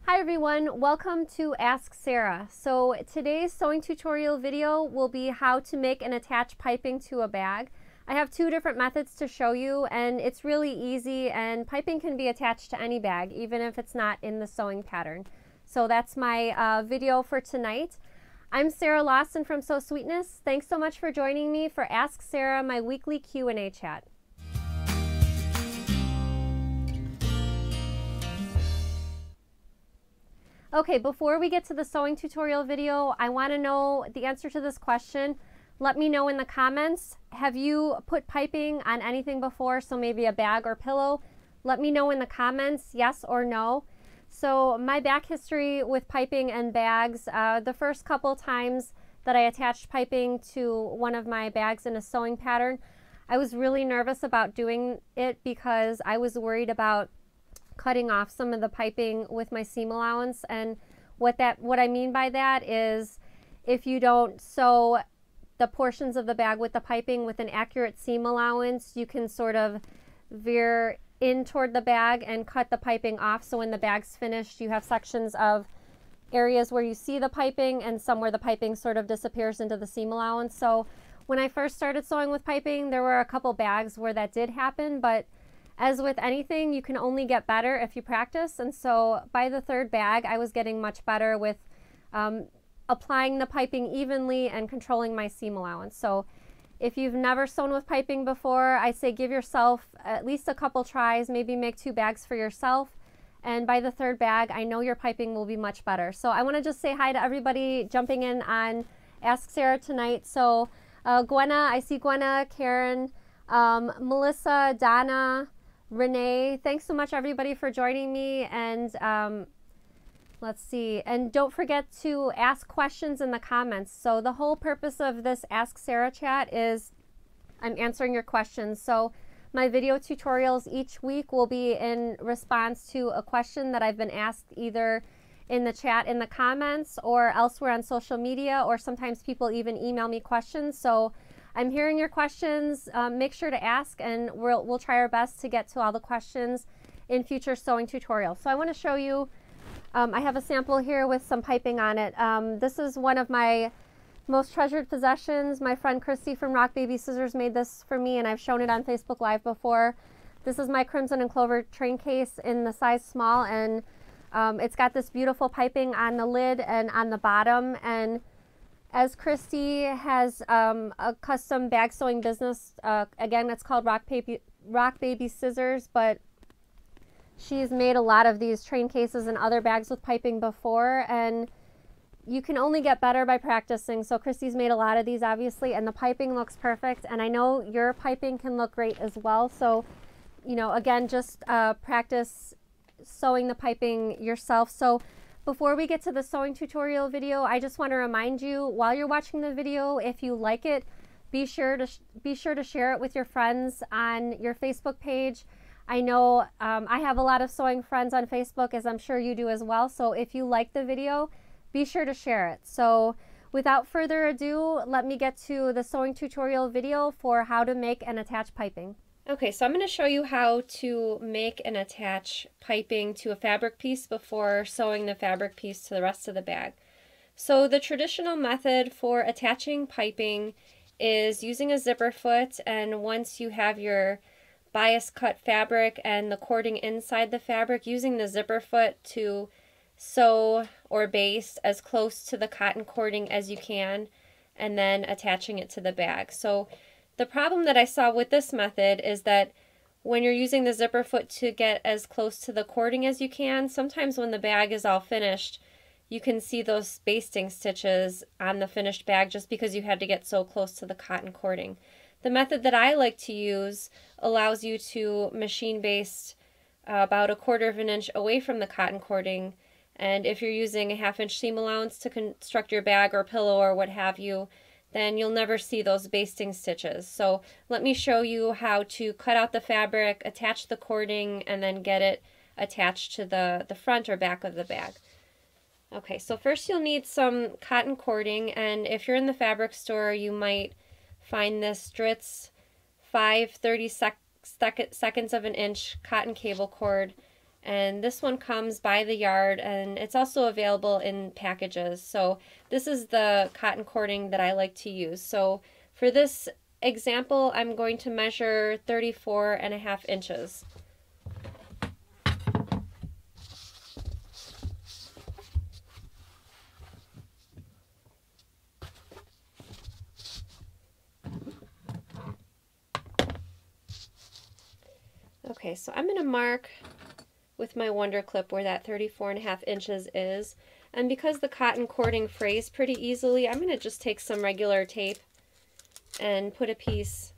Hi everyone, welcome to Ask Sarah. So today's sewing tutorial video will be how to make and attach piping to a bag. I have two different methods to show you, and it's really easy, and piping can be attached to any bag even if it's not in the sewing pattern. So that's my video for tonight. I'm Sarah Lawson from Sew Sweetness. Thanks so much for joining me for Ask Sarah, my weekly Q&A chat. Okay, before we get to the sewing tutorial video, I want to know the answer to this question. Let me know in the comments. Have you put piping on anything before, so maybe a bag or pillow? Let me know in the comments, yes or no. So my back history with piping and bags, the first couple times that I attached piping to one of my bags in a sewing pattern, I was really nervous about doing it because I was worried about cutting off some of the piping with my seam allowance. And what I mean by that is if you don't sew the portions of the bag with the piping with an accurate seam allowance, you can sort of veer in toward the bag and cut the piping off. So when the bag's finished, you have sections of areas where you see the piping and some where the piping sort of disappears into the seam allowance. So when I first started sewing with piping, there were a couple bags where that did happen, but as with anything, you can only get better if you practice. And so by the third bag, I was getting much better with applying the piping evenly and controlling my seam allowance. So if you've never sewn with piping before, I say give yourself at least a couple tries, maybe make 2 bags for yourself. And by the third bag, I know your piping will be much better. So I want to just say hi to everybody jumping in on Ask Sarah tonight. So Gwenna, I see Gwenna, Karen, Melissa, Donna, Renee, thanks so much everybody for joining me. And let's see, and don't forget to ask questions in the comments. So the whole purpose of this Ask Sarah chat is I'm answering your questions. So my video tutorials each week will be in response to a question that I've been asked either in the chat in the comments or elsewhere on social media, or sometimes people even email me questions. So I'm hearing your questions. Make sure to ask, and we'll try our best to get to all the questions in future sewing tutorials. So I want to show you, I have a sample here with some piping on it. This is one of my most treasured possessions. My friend Christy from Rock Baby Scissors made this for me, and I've shown it on Facebook Live before. This is my Crimson and Clover train case in the size small, and it's got this beautiful piping on the lid and on the bottom. And as Christy has a custom bag sewing business, again, it's called Rock Baby Scissors, but she's made a lot of these train cases and other bags with piping before, and you can only get better by practicing. So Christy's made a lot of these, obviously, and the piping looks perfect, and I know your piping can look great as well. So, you know, again, just practice sewing the piping yourself. So before we get to the sewing tutorial video, I just want to remind you, while you're watching the video, if you like it, be sure to share it with your friends on your Facebook page. I know I have a lot of sewing friends on Facebook, as I'm sure you do as well. So if you like the video, be sure to share it. So without further ado, let me get to the sewing tutorial video for how to make and attach piping. Okay, so I'm going to show you how to make and attach piping to a fabric piece before sewing the fabric piece to the rest of the bag. So the traditional method for attaching piping is using a zipper foot, and once you have your bias cut fabric and the cording inside the fabric, using the zipper foot to sew or baste as close to the cotton cording as you can, and then attaching it to the bag. So the problem that I saw with this method is that when you're using the zipper foot to get as close to the cording as you can, sometimes when the bag is all finished, you can see those basting stitches on the finished bag just because you had to get so close to the cotton cording. The method that I like to use allows you to machine baste about 1/4 of an inch away from the cotton cording, and if you're using a 1/2 inch seam allowance to construct your bag or pillow or what have you, then you'll never see those basting stitches. So let me show you how to cut out the fabric, attach the cording, and then get it attached to the front or back of the bag. Okay, so first you'll need some cotton cording, and if you're in the fabric store, you might find this Dritz 5 30 seconds of an inch cotton cable cord, And this one comes by the yard, and it's also available in packages. So this is the cotton cording that I like to use. So for this example, I'm going to measure 34.5 inches. Okay, so I'm going to mark with my Wonder Clip where that 34.5 inches is. And because the cotton cording frays pretty easily, I'm going to just take some regular tape and put a piece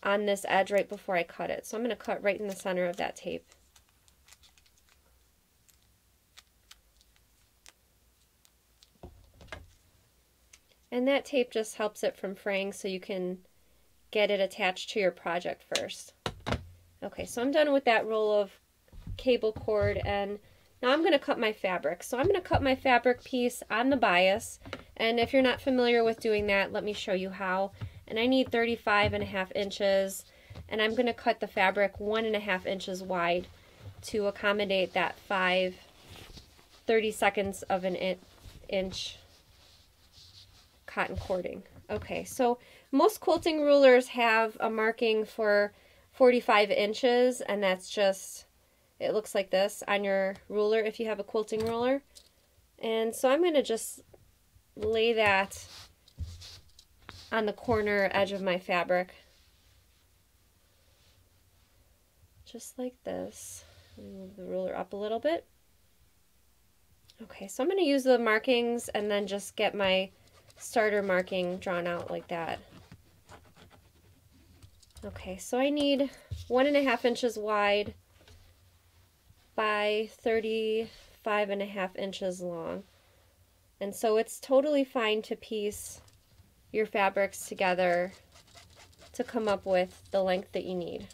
on this edge right before I cut it. So I'm going to cut right in the center of that tape. And that tape just helps it from fraying so you can get it attached to your project first. Okay, so I'm done with that roll of cable cord, and now I'm going to cut my fabric. So I'm going to cut my fabric piece on the bias, and if you're not familiar with doing that, let me show you how. And I need 35.5 inches, and I'm going to cut the fabric 1.5 inches wide to accommodate that 5/32 of an inch cotton cording. Okay, so most quilting rulers have a marking for 45 inches, and that's just, it looks like this on your ruler if you have a quilting ruler. And so I'm going to just lay that on the corner edge of my fabric, just like this. Move the ruler up a little bit. Okay, so I'm going to use the markings and then just get my starter marking drawn out like that. Okay, so I need 1.5 inches wide by 35.5 inches long. And so it's totally fine to piece your fabrics together to come up with the length that you need.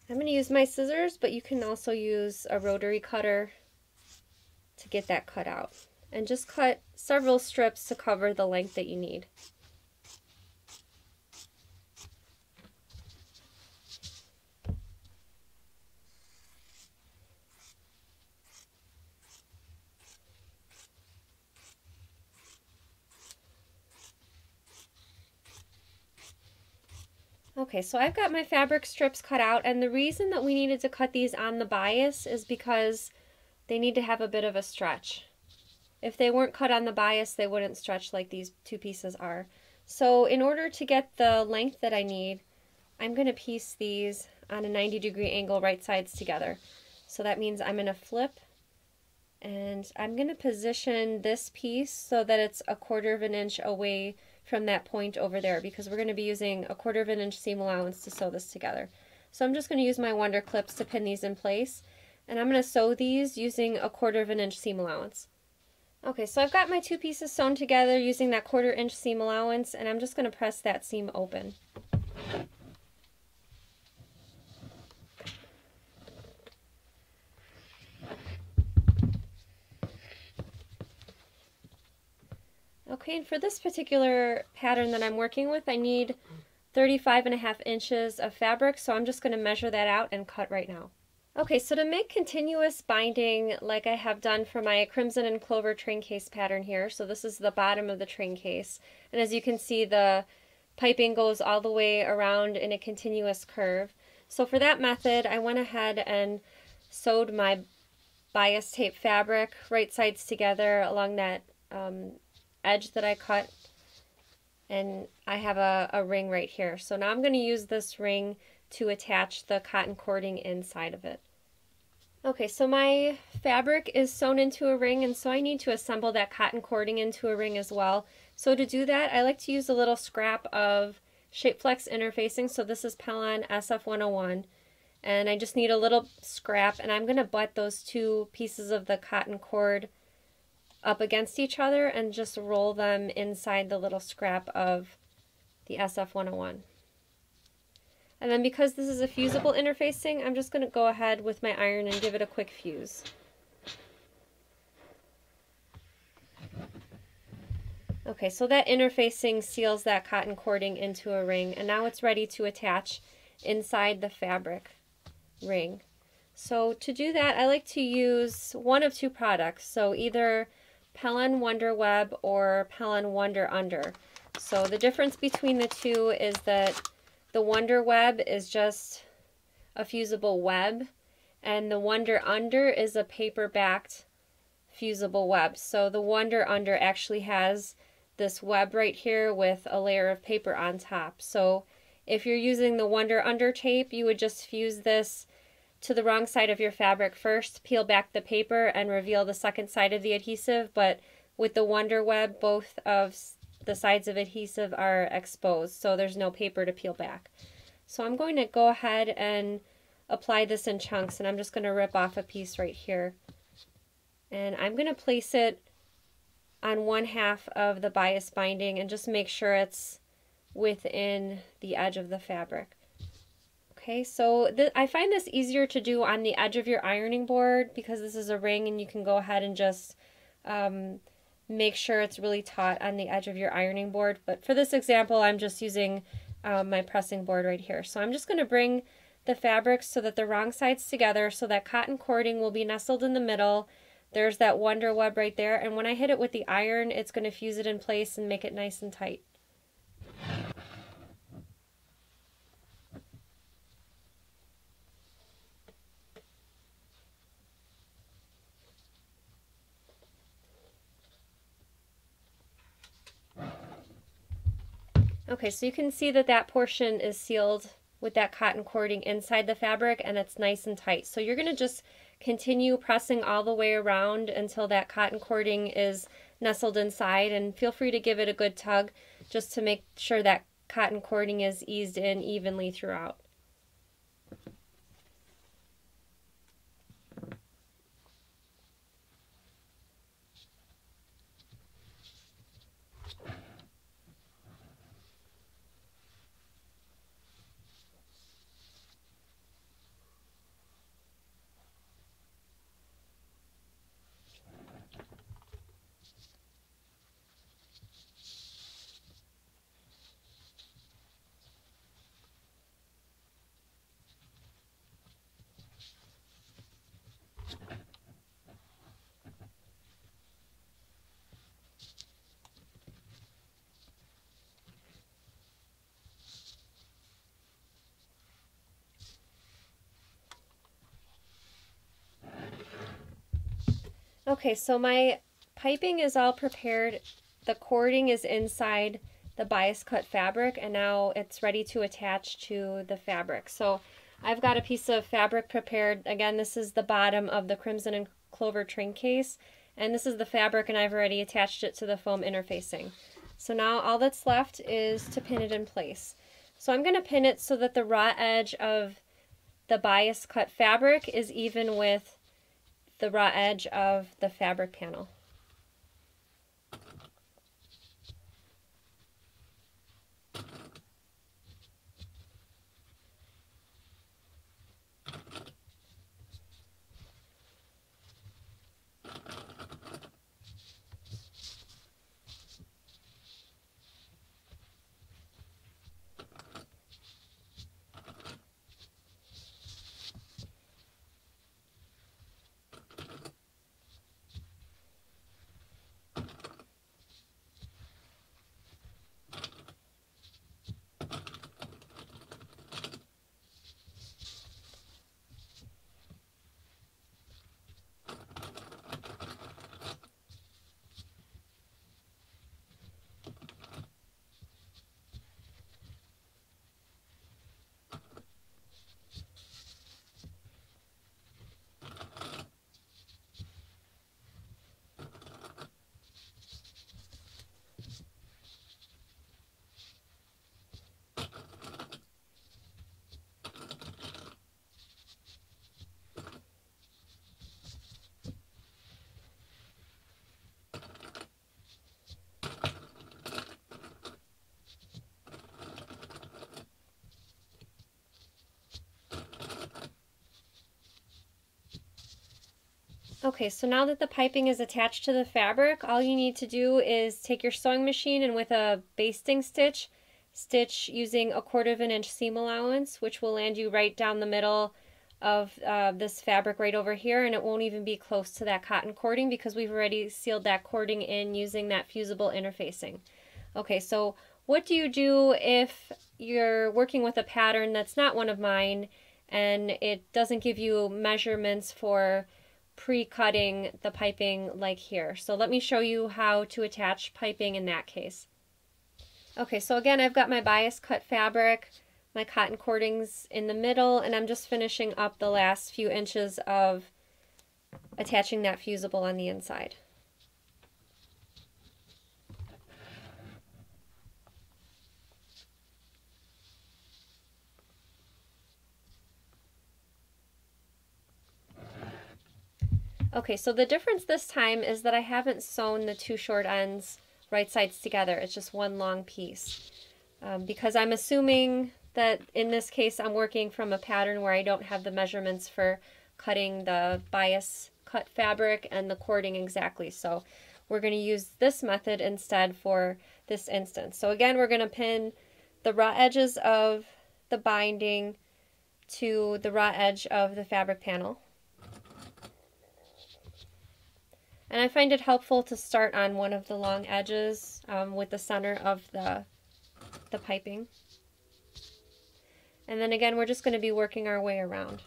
I'm going to use my scissors, but you can also use a rotary cutter to get that cut out. And just cut several strips to cover the length that you need. Okay, so I've got my fabric strips cut out, and the reason that we needed to cut these on the bias is because they need to have a bit of a stretch. If they weren't cut on the bias, they wouldn't stretch like these two pieces are. So in order to get the length that I need, I'm going to piece these on a 90-degree angle right sides together. So that means I'm going to flip, and I'm going to position this piece so that it's 1/4 inch away from that point over there, because we're going to be using 1/4 inch seam allowance to sew this together. So I'm just going to use my Wonder Clips to pin these in place, and I'm going to sew these using 1/4 inch seam allowance. Okay, so I've got my two pieces sewn together using that 1/4 inch seam allowance, and I'm just going to press that seam open. Okay, and for this particular pattern that I'm working with, I need 35.5 inches of fabric, so I'm just going to measure that out and cut right now. Okay, so to make continuous binding like I have done for my Crimson and Clover train case pattern here, so this is the bottom of the train case, and as you can see the piping goes all the way around in a continuous curve. So for that method, I went ahead and sewed my bias tape fabric right sides together along that edge that I cut, and I have a ring right here. So now I'm going to use this ring to attach the cotton cording inside of it. Okay, so my fabric is sewn into a ring, and so I need to assemble that cotton cording into a ring as well. So to do that, I like to use a little scrap of Shapeflex interfacing. So this is Pellon SF101, and I just need a little scrap, and I'm going to butt those two pieces of the cotton cord up against each other and just roll them inside the little scrap of the SF101. And then because this is a fusible interfacing, I'm just going to go ahead with my iron and give it a quick fuse. Okay, so that interfacing seals that cotton cording into a ring, and now it's ready to attach inside the fabric ring. So to do that, I like to use one of two products, so either Pellon Wonder Web or Pellon Wonder Under. So the difference between the two is that the Wonder Web is just a fusible web, and the Wonder Under is a paper-backed fusible web. So the Wonder Under actually has this web right here with a layer of paper on top. So if you're using the Wonder Under tape, you would just fuse this to the wrong side of your fabric first, peel back the paper, and reveal the second side of the adhesive. But with the Wonder Web, both of the sides of adhesive are exposed, so there's no paper to peel back. So I'm going to go ahead and apply this in chunks, and I'm just going to rip off a piece right here. And I'm going to place it on one half of the bias binding and just make sure it's within the edge of the fabric. Okay, so I find this easier to do on the edge of your ironing board because this is a ring and you can go ahead and just make sure it's really taut on the edge of your ironing board. But for this example, I'm just using my pressing board right here. So I'm just going to bring the fabric so that the wrong sides together so that cotton cording will be nestled in the middle. There's that Wonder Web right there, and when I hit it with the iron, it's going to fuse it in place and make it nice and tight. Okay, so you can see that that portion is sealed with that cotton cording inside the fabric, and it's nice and tight. So you're going to just continue pressing all the way around until that cotton cording is nestled inside, and feel free to give it a good tug just to make sure that cotton cording is eased in evenly throughout. Okay, so my piping is all prepared. The cording is inside the bias cut fabric, and now it's ready to attach to the fabric. So I've got a piece of fabric prepared. Again, this is the bottom of the Crimson and Clover tring case, and this is the fabric, and I've already attached it to the foam interfacing. So now all that's left is to pin it in place. So I'm going to pin it so that the raw edge of the bias cut fabric is even with the raw edge of the fabric panel. Okay, so now that the piping is attached to the fabric, all you need to do is take your sewing machine and with a basting stitch, stitch using 1/4 of an inch seam allowance, which will land you right down the middle of this fabric right over here, and it won't even be close to that cotton cording because we've already sealed that cording in using that fusible interfacing. Okay, so what do you do if you're working with a pattern that's not one of mine and it doesn't give you measurements for pre-cutting the piping like here? So let me show you how to attach piping in that case. Okay, so again, I've got my bias cut fabric, my cotton cordings in the middle, and I'm just finishing up the last few inches of attaching that fusible on the inside. Okay, so the difference this time is that I haven't sewn the two short ends right sides together. It's just one long piece. Because I'm assuming that in this case I'm working from a pattern where I don't have the measurements for cutting the bias cut fabric and the cording exactly. So we're going to use this method instead for this instance. So again, we're going to pin the raw edges of the binding to the raw edge of the fabric panel. And I find it helpful to start on one of the long edges with the center of the piping. And then again, we're just going to be working our way around.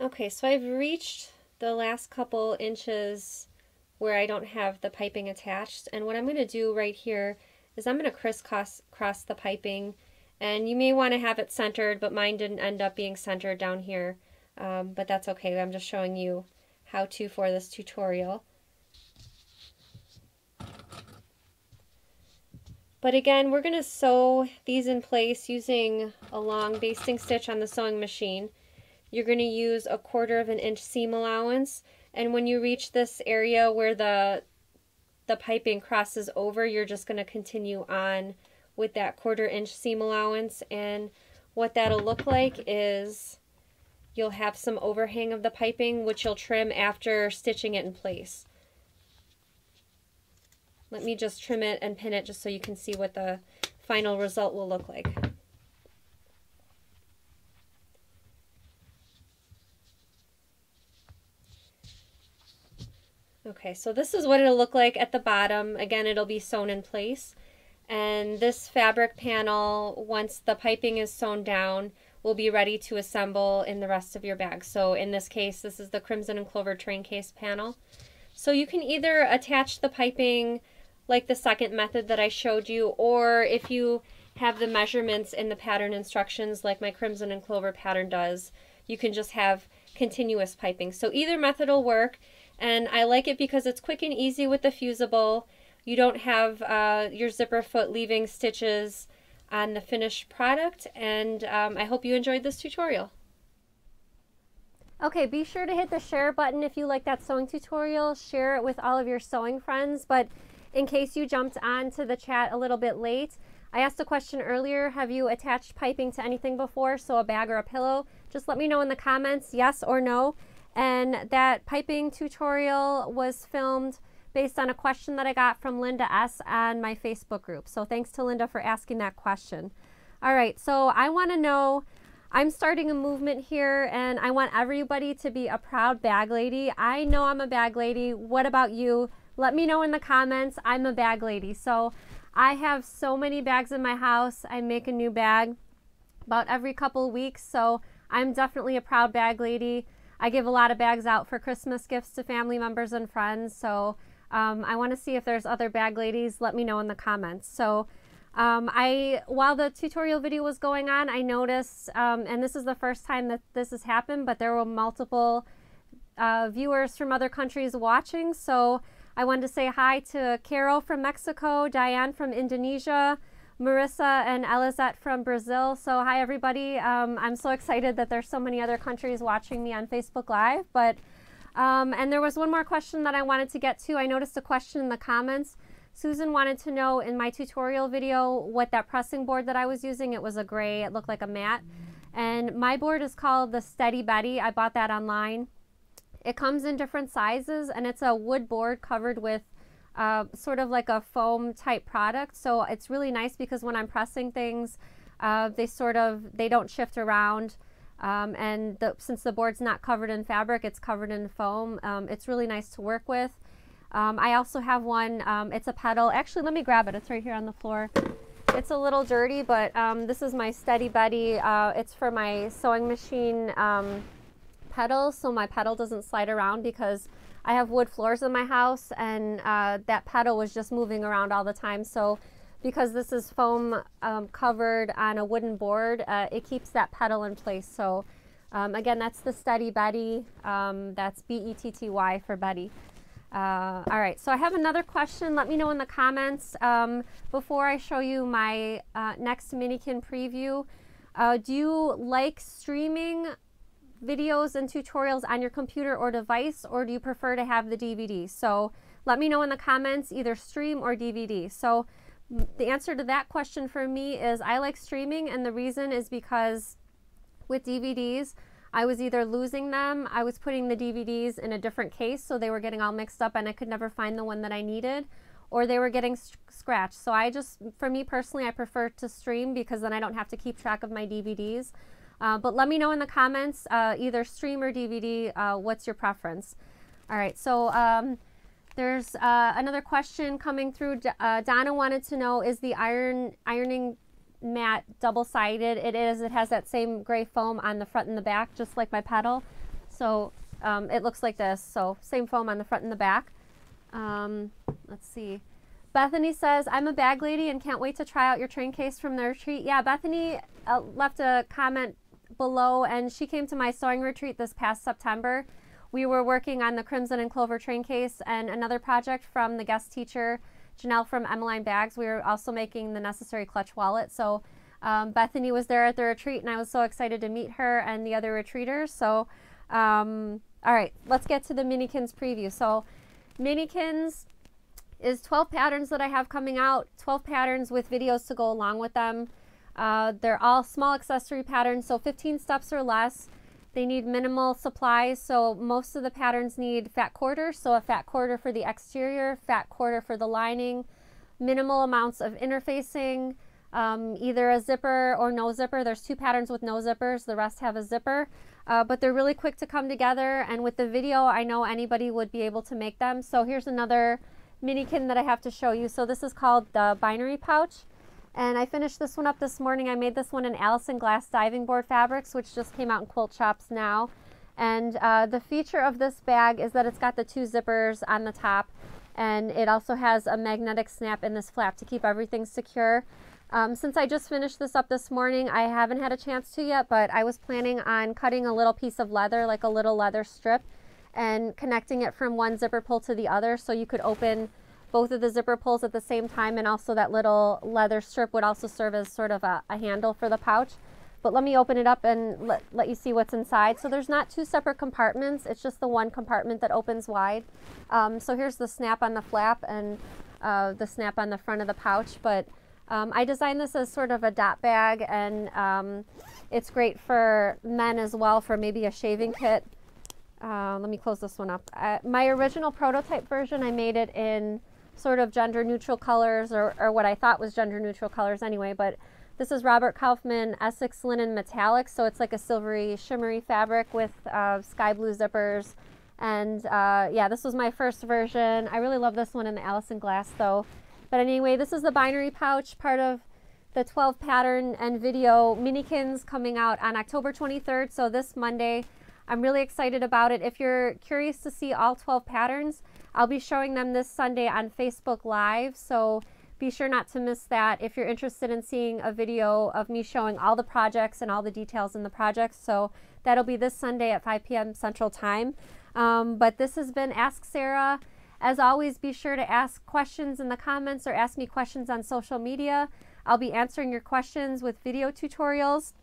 Okay, so I've reached the last couple inches where I don't have the piping attached, and what I'm going to do right here is I'm going to crisscross the piping, and you may want to have it centered, but mine didn't end up being centered down here, but that's okay. I'm just showing you how to for this tutorial. But again, we're going to sew these in place using a long basting stitch on the sewing machine. You're going to use 1/4 of an inch seam allowance, and when you reach this area where the piping crosses over, you're just going to continue on with that 1/4 inch seam allowance, and what that'll look like is you'll have some overhang of the piping, which you'll trim after stitching it in place. Let me just trim it and pin it just so you can see what the final result will look like. Okay, so this is what it'll look like at the bottom. Again, it'll be sewn in place. And this fabric panel, once the piping is sewn down, will be ready to assemble in the rest of your bag. So in this case, this is the Crimson and Clover train case panel. So you can either attach the piping like the second method that I showed you, or if you have the measurements in the pattern instructions like my Crimson and Clover pattern does, you can just have continuous piping. So either method will work. And I like it because it's quick and easy with the fusible. You don't have your zipper foot leaving stitches on the finished product. And I hope you enjoyed this tutorial. Okay, be sure to hit the share button if you like that sewing tutorial. Share it with all of your sewing friends. But in case you jumped onto the chat a little bit late, I asked a question earlier, have you attached piping to anything before, so a bag or a pillow? Just let me know in the comments, yes or no. And that piping tutorial was filmed based on a question that I got from Linda S. on my Facebook group. So thanks to Linda for asking that question. All right, so I want to know, I'm starting a movement here, and I want everybody to be a proud bag lady. I know I'm a bag lady. What about you? Let me know in the comments. I'm a bag lady. So I have so many bags in my house. I make a new bag about every couple of weeks, so I'm definitely a proud bag lady. I give a lot of bags out for Christmas gifts to family members and friends, so I want to see if there's other bag ladies. Let me know in the comments. So while the tutorial video was going on, I noticed, and this is the first time that this has happened, but there were multiple viewers from other countries watching. So I wanted to say hi to Carol from Mexico, Diane from Indonesia, Marissa and Elizette from Brazil. So hi everybody. I'm so excited that there's so many other countries watching me on Facebook Live. But and there was one more question that I wanted to get to. I noticed a question in the comments. Susan wanted to know in my tutorial video what that pressing board that I was using. It was a gray, it looked like a mat. And my board is called the Steady Betty. I bought that online. It comes in different sizes, and it's a wood board covered with sort of like a foam type product. So it's really nice because when I'm pressing things, they don't shift around. And since the board's not covered in fabric, it's covered in foam. It's really nice to work with. I also have one, it's a pedal. Actually, let me grab it. It's right here on the floor. It's a little dirty, but this is my Steady Betty. It's for my sewing machine pedal, so my pedal doesn't slide around because I have wood floors in my house, and that pedal was just moving around all the time. So because this is foam covered on a wooden board, it keeps that pedal in place. So again, that's the Steady Betty. That's B-E-T-T-Y for Betty. All right, so I have another question. Let me know in the comments before I show you my next Minikin preview. Do you like streaming videos and tutorials on your computer or device, or do you prefer to have the DVD? So let me know in the comments, either stream or DVD. So the answer to that question for me is I like streaming, and the reason is because with DVDs, I was either losing them, I was putting the DVDs in a different case, so they were getting all mixed up and I could never find the one that I needed, or they were getting scratched. So for me personally, I prefer to stream because then I don't have to keep track of my DVDs. But let me know in the comments, either stream or DVD, what's your preference? All right, so there's another question coming through. Donna wanted to know, is the ironing mat double-sided? It is. It has that same gray foam on the front and the back, just like my pedal. So it looks like this. So same foam on the front and the back. Let's see. Bethany says, I'm a bag lady and can't wait to try out your train case from the retreat. Yeah, Bethany left a comment below, and she came to my sewing retreat this past September. We were working on the Crimson and Clover train case and another project from the guest teacher, Janelle from Emmeline Bags. We were also making the necessary clutch wallet. So Bethany was there at the retreat, and I was so excited to meet her and the other retreaters. So all right, let's get to the Minikins preview. So Minikins is 12 patterns that I have coming out, 12 patterns with videos to go along with them. They're all small accessory patterns, so 15 steps or less. They need minimal supplies, so most of the patterns need fat quarters, so a fat quarter for the exterior, fat quarter for the lining, minimal amounts of interfacing, either a zipper or no zipper. There's 2 patterns with no zippers, the rest have a zipper, but they're really quick to come together, and with the video, I know anybody would be able to make them. So here's another Minikin that I have to show you. So this is called the binary pouch. And I finished this one up this morning. I made this one in Allison Glass diving board fabrics, which just came out in quilt shops now. And the feature of this bag is that it's got the 2 zippers on the top, and it also has a magnetic snap in this flap to keep everything secure. Since I just finished this up this morning, I haven't had a chance to yet, but I was planning on cutting a little piece of leather, like a little leather strip, and connecting it from one zipper pull to the other, so you could open both of the zipper pulls at the same time, and also that little leather strip would also serve as sort of a handle for the pouch. But let me open it up and let you see what's inside. So there's not 2 separate compartments, it's just the one compartment that opens wide. So here's the snap on the flap and the snap on the front of the pouch. But I designed this as sort of a dot bag, and it's great for men as well, for maybe a shaving kit. Let me close this one up. My original prototype version, I made it in sort of gender neutral colors, or what I thought was gender neutral colors anyway, but This is Robert Kaufman Essex Linen Metallic, so it's like a silvery, shimmery fabric with sky blue zippers. And yeah, this was my first version. I really love this one in the Allison glass though. But anyway, this is the binary pouch, part of the 12 pattern and video minikins coming out on October 23rd, so this Monday. I'm really excited about it. If you're curious to see all 12 patterns, I'll be showing them this Sunday on Facebook Live, so be sure not to miss that if you're interested in seeing a video of me showing all the projects and all the details in the projects. So that'll be this Sunday at 5 p.m. Central Time. But this has been Ask Sara. As always, be sure to ask questions in the comments or ask me questions on social media. I'll be answering your questions with video tutorials.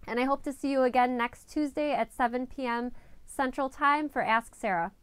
And I hope to see you again next Tuesday at 7 p.m. Central Time for Ask Sara.